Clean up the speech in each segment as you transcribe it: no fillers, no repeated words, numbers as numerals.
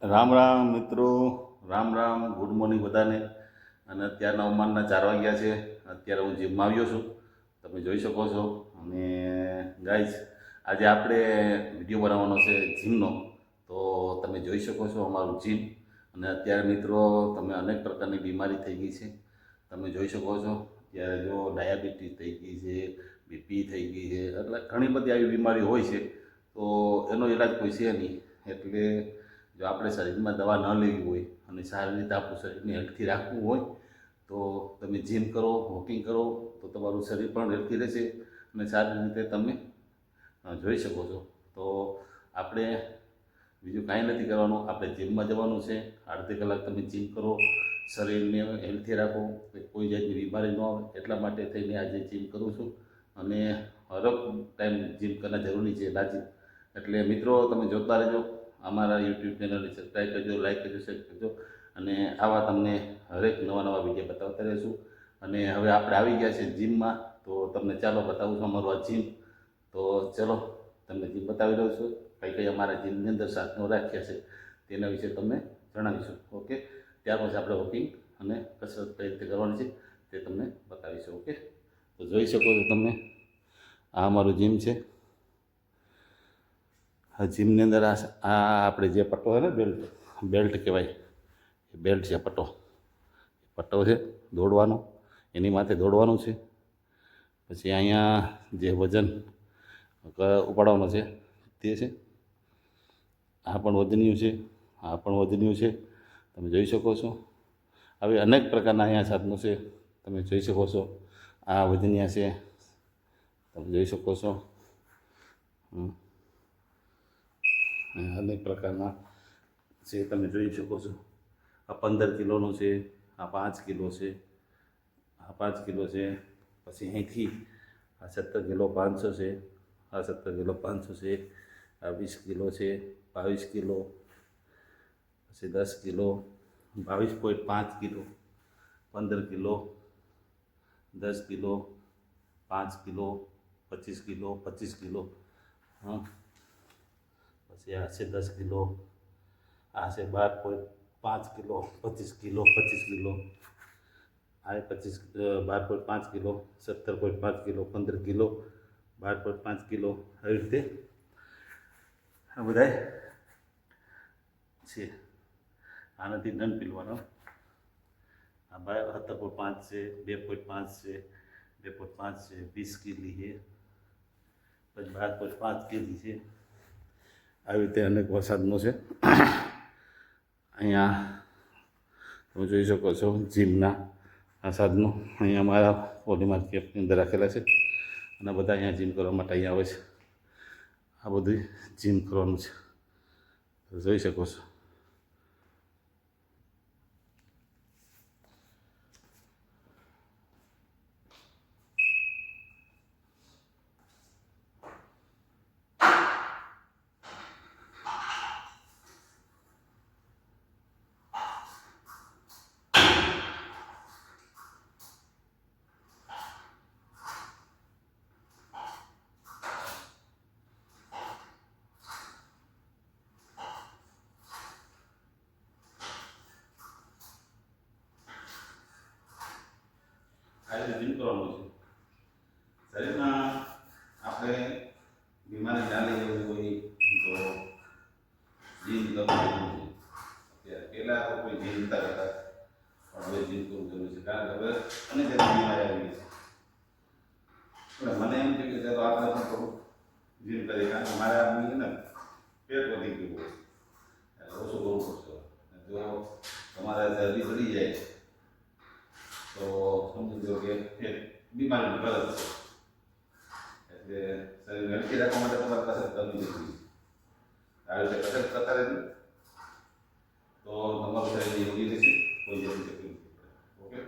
રામ રામ મિત્રો, Ram Ram, good morning બધાને. અને અત્યારના અમારના 4 વાગ્યા છે. અત્યારે હું જીમમાં આવ્યો છું, તમે જોઈ શકો છો. અને ગાઈઝ, આજે આપણે વિડીયો બનાવવાનો છે જીમનો. તો તમે જોઈ શકો છો અમારું જીમ. અને અત્યારે મિત્રો તમે અનેક પ્રકારની બીમારી થઈ ગઈ છે, તમે જોઈ શકો છો. ત્યારે જો ડાયાબિટીસ થઈ ગઈ છે, બીપી થઈ ગઈ છે, એટલે ઘણી બધી આવી બીમારી હોય છે. તો એનો ઈલાજ કોઈ છે નહીં. એટલે જો આપણે શરીરમાં દવા ન લેવી હોય અને સારી રીતે આપણું શરીરને હેલ્થી રાખવું હોય તો તમે જીમ કરો, વોકિંગ કરો, તો તમારું શરીર પણ હેલ્થી રહેશે અને સારી રીતે તમે જોઈ શકો છો. તો આપણે બીજું કાંઈ નથી કરવાનું, આપણે જીમમાં જવાનું છે. અડધી કલાક તમે જીમ કરો, શરીરને હેલ્થી રાખો, કોઈ જાતની બીમારી ન આવે, એટલા માટે થઈને આજે જીમ કરું છું. અને હરેક ટાઈમ જીમ કરના જરૂરી છે લાજી. એટલે મિત્રો તમે જોતા રહેજો, અમારા યુટ્યુબ ચેનલને સબસ્ક્રાઈબ કરજો, લાઈક કરજો, શેર કરજો. અને આવા તમને હરેક નવા નવા વિડીયો બતાવતા રહીશું. અને હવે આપણે આવી ગયા છે જીમમાં, તો તમને ચાલો બતાવું છું અમારું આ જીમ. તો ચલો તમને જીમ બતાવી દઉં છું. કઈ કઈ અમારા જીમની અંદર સાધનો રાખ્યા છે તેના વિશે તમને જણાવીશું. ઓકે, ત્યાર પછી આપણે વોકિંગ અને કસરત કઈ રીતે કરવાની છે તે તમને બતાવીશું. ઓકે, તો જોઈ શકો છો તમે, આ અમારું જીમ છે. આ જીમની અંદર આ આપણે જે પટ્ટો છે ને, બેલ્ટ કહેવાય, એ બેલ્ટ છે, પટ્ટો છે દોડવાનો, એની માથે દોડવાનું છે. પછી અહીંયા જે વજન ઉપાડવાનો છે તે છે. આ પણ વજનિયું છે, આ પણ વજનિયું છે, તમે જોઈ શકો છો. આવી અનેક પ્રકારના અહીંયા સાધનો છે, તમે જોઈ શકો છો. આ વજનિયા છે, તમે જોઈ શકો છો. અનેક પ્રકારના છે, તમે જોઈ શકો છો. આ 15 કિલોનું છે, આ 5 કિલો છે, આ 5 કિલો છે. પછી અહીંથી આ 17 કિલો 500 છે, આ 17 કિલો 500 છે, આ 20 કિલો છે, 22 કિલો, પછી 10 kilo, 22.5 kilo, 15 kilo, 10 kilo, 5 kilo, 25 kilo, 25 kilo. હા, પછી આ છે 10 કિલો, આ છે 12.5 કિલો, 25 કિલો, 25 કિલો, આ 12.5 કિલો, 17.5 કિલો, 15 કિલો, 12.5 કિલો. આવી રીતે આ બધા છે. આનાથી દંડ પીલવાનો. આ 17.5 છે, 2.5 છે, 2.5 છે, 20 કિલી છે, પછી 12.5 કિલી છે. આવી રીતે અનેક સાધનો છે. અહીંયા તમે જોઈ શકો છો જીમના આ સાધનો. અહીંયા અમારા પોલીમાર કેમ્પની અંદર રાખેલા છે અને બધા અહીંયા જીમ કરવા માટે અહીંયા આવે છે. આ બધું જીમ કરવાનું છે, જોઈ શકો છો. આ રીતે જીમ કરવાનું છે. શરીરમાં આપણે બીમારી ના લઈ જવું હોય તો જીમ કરવું છે. પહેલાં તો કોઈ જીમ નતા કરતા, પણ હવે જીમ કરવું જરૂરી છે, કારણ કે હવે અનેક જાતની બીમારી આવી ગઈ છે. એટલે મને એમ થયું કે ચાલો આપણે પણ થોડું જીમ કરીએ, કારણ કે મારે આ ને પેટ વધી ગયું હોય, એટલે ઓછું કરવું પડશે. જો તમારે જલ્દી ચડી જાય તો સમજી લો કે એ બીમારીનું ઘર જ છે. એટલે શરીર હેલ્થી રાખવા માટે તમારે કસરત કરવી જોઈએ. આ રીતે કસરત કરતા રહેજો તો તમારું શરીર યોગી રહેશે, કોઈ જલ્દી તકલીફ નહીં પડે. ઓકે,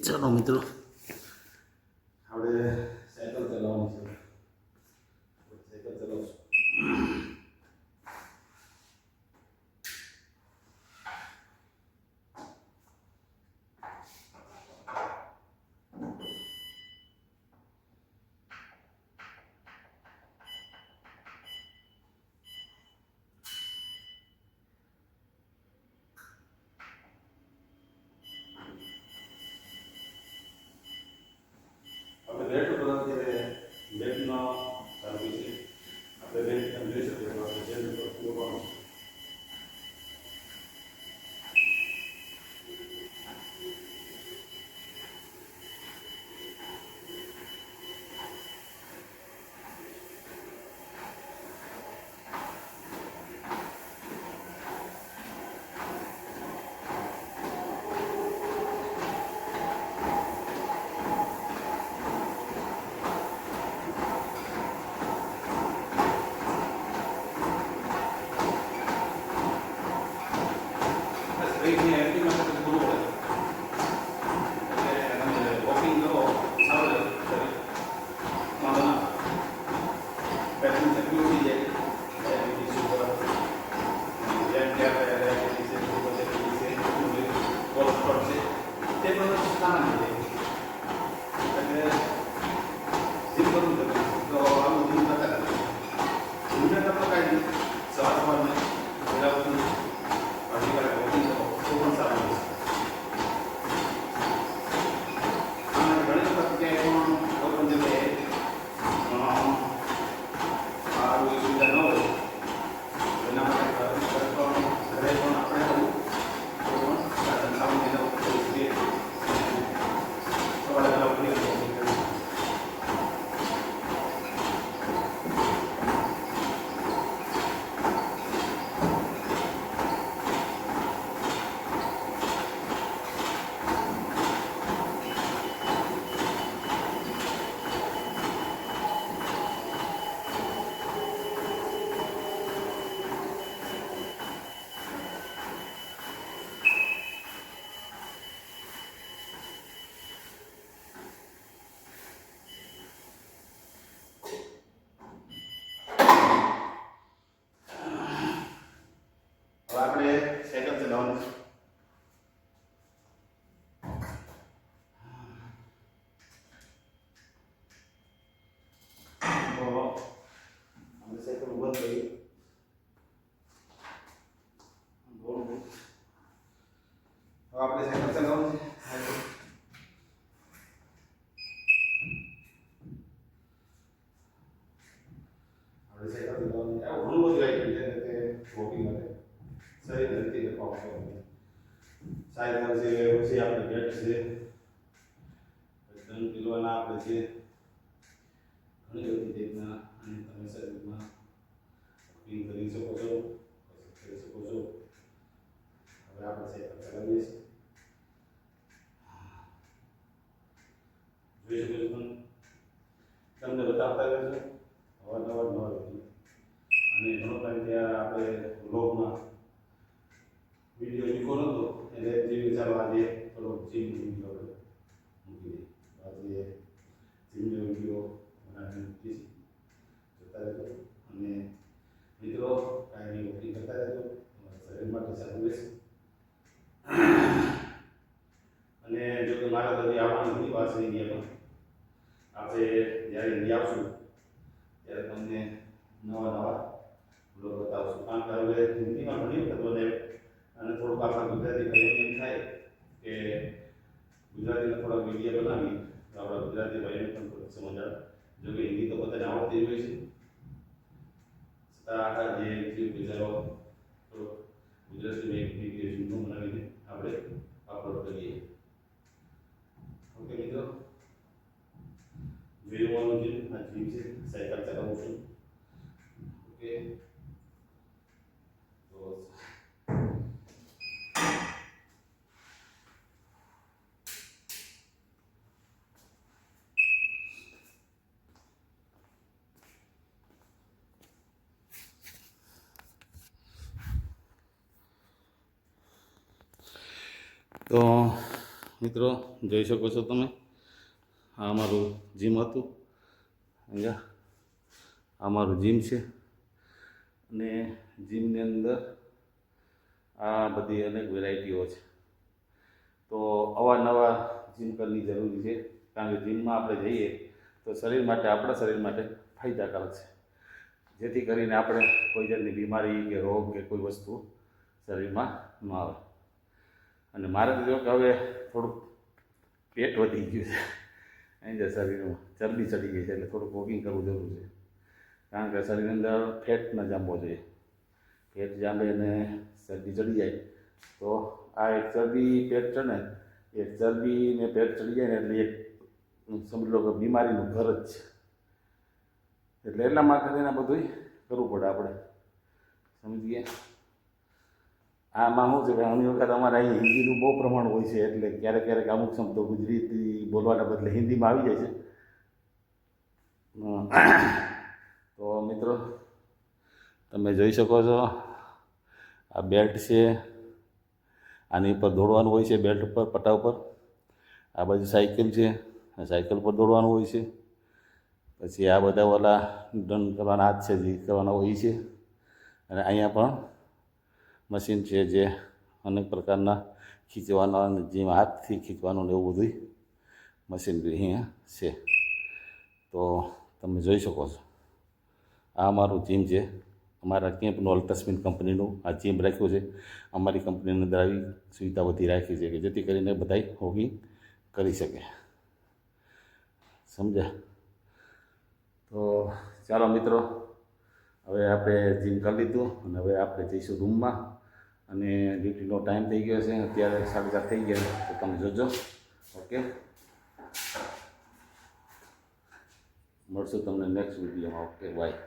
ચાલો મિત્રો, આપણે સાયકલ ચલાવવાની છે. સાયકલ ચલાવશું. આપણે બેટ ઉપર અત્યારે બેટનો ચાલુ છે. આપણે બેટ તમે જોઈ શકો છો. આપણે જેલ ઉપર મૂકવાનું છે. બ્રેકની એક્ટિંગ માટે પૂરું પડે. એટલે તમે વોકિંગ કરો સારું રહે. વાંધો ના બેટની શક્તિ ઓછી જાય. ડાયાબિટીસ ઉપર જેમ કે ડાયાબિટીસ છે, કોલેસ્ટ્રોલ છે, તે બધું સામાન્ય છે. એટલે જીમ કરવું જોઈએ. તો આવું જીમ કરતા જીમને કરતો કાંઈ નહીં. સવારમાં પહેલાં બધું અડધી કલાક વોકિંગ કરો તો પણ સારું રહેશે. અને ઘણી વખત ક્યાંય પણ કોઈ પણ જગ્યાએ સારું એવી સુવિધા ન હોય એના માટે ઘરે પણ આપણે આવું કોઈ પણ સાધન સારું એના ઉપર કરી શકીએ. સવારે પહેલાં ઉઠી વોકિંગ કરવું. હવે આપણે સાયકલ ચલાવવાની છે. તો આપણે સાયકલ ઉભા કરીએ. હવે આપણે સાયકલ ચલાવવાની છે. આપણે સાયકલ ચલાવવાની આ ઘણું બધું આવી ગયું છે કે વોકિંગ માટે શરીર નથી કરતા. સાયકલ છે, પછી આપણે બેટ છે, 3 કિલોના આપણે છે. ઘણી બધી રીતના અને તમે શરીરમાં વોકિંગ કરી શકો છો, કરી શકો છો. હવે આપણે સાયકલ ચલાવીએ છીએ. જોઈ શકો છો તમે. તમને બતાવતા રહેજો અવારનવાર નવા વિડીયો. અને ઘણો ટાઈમ ત્યાં આપણે વ્લોગમાં વિડીયો લીધો નહોતો એટલે જે ચાલો આજે થોડો જીમ વિડીયો આપણે મૂકી દઈએ. આજે જીમનો વિડીયો બનાવીને મૂકીએ છીએ. જોતા રહેજો. અને મિત્રો કાંઈ વોકિંગ કરતા રહેજો. તમારા શરીર માટે સારું રહેશે. અને જો કે મારા ઘરે આવવાની ઘણી વાર છે ઇન્ડિયામાં. આપણે જ્યારે ઇન્ડિયા આવશું ત્યારે તમને નવા નવા બ્લોગ બતાવશું. કારણ કે હવે હિન્દીમાં ઘણી વખત બને અને થોડુંક આપણા ગુજરાતી ભાઈઓને એમ થાય કે ગુજરાતીના થોડાક વિડીયો બનાવીએ તો આપણા ગુજરાતી ભાઈઓને પણ થોડુંક સમજ આવે. જો કે હિન્દી તો બધાને આવડતી જ હોય છે, છતાં આખા જે ગુજરાતીઓ થોડુંક ગુજરાતી વિડીયો જૂનો બનાવીને આપણે અપલોડ કરીએ. ઓકે મિત્રો, જોવાનું છે. આ જીમ છે, સાયકલ ચલાવું છું. ઓકે તો મિત્રો જોઈ શકો છો તમે, આ અમારું જીમ હતું. અહીંયા આ અમારું જીમ છે અને જીમની અંદર આ બધી અનેક વેરાયટીઓ છે. તો અવારનવાર જીમ કરવી જરૂરી છે, કારણ કે જીમમાં આપણે જઈએ તો શરીર માટે, આપણા શરીર માટે ફાયદાકારક છે, જેથી કરીને આપણે કોઈ જાતની બીમારી કે રોગ કે કોઈ વસ્તુ શરીરમાં ન આવે. અને મારે તો જો કે હવે થોડુંક પેટ વધી ગયું છે, અહીં જે શરીરમાં ચરબી ચડી ગઈ છે, એટલે થોડુંક વોકિંગ કરવું જરૂર છે, કારણ કે શરીરની અંદર ફેટ ન જામવો જોઈએ. ફેટ જામે અને ચરબી ચડી જાય તો આ એક ચરબી પેટ છે ને, એક ચરબી ને પેટ ચડી જાય ને એટલે એક સમજી લો કે બીમારીનું ઘર જ છે. એટલે એટલા માટે એને બધું કરવું પડે આપણે, સમજીએ. આમાં શું છે કે ઘણી વખત અમારે અહીં હિન્દીનું બહુ પ્રમાણ હોય છે, એટલે ક્યારેક ક્યારેક અમુક શબ્દો ગુજરાતી બોલવાના બદલે હિન્દીમાં આવી જાય છે. તો મિત્રો તમે જોઈ શકો છો, આ બેલ્ટ છે, આની ઉપર દોડવાનું હોય છે, બેલ્ટ ઉપર, પટ્ટા ઉપર. આ બાજુ સાયકલ છે, આ સાયકલ પર દોડવાનું હોય છે. પછી આ બધા ઓલા ડન કરવાના હાથ છે જે કરવાના હોય છે. અને અહીંયા પણ મશીન છે જે અનેક પ્રકારના ખીચવાના, જેમાં હાથથી ખીચવાનું ને એવું બધું મશીનરી અહીંયા છે. તો તમે જોઈ શકો છો, આ અમારું જીમ છે. અમારા કેમ્પનું અલ્ટ્રાસ્પિન કંપનીનું આ જીમ રાખ્યું છે. અમારી કંપનીની અંદર આવી સુવિધા બધી રાખી છે કે જેથી કરીને બધાય વોકિંગ કરી શકે, સમજ્યા? તો ચાલો મિત્રો, હવે આપણે જીમ કરી લીધું અને હવે આપણે જઈશું રૂમમાં. અને ડ્યુટીનો ટાઈમ થઈ ગયો છે, અત્યારે 4:30 થઈ ગયા, તો તમે જોજો. ઓકે, મળશું તમને નેક્સ્ટ વિડીયોમાં. Okay, bye.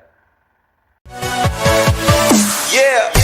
Yeah.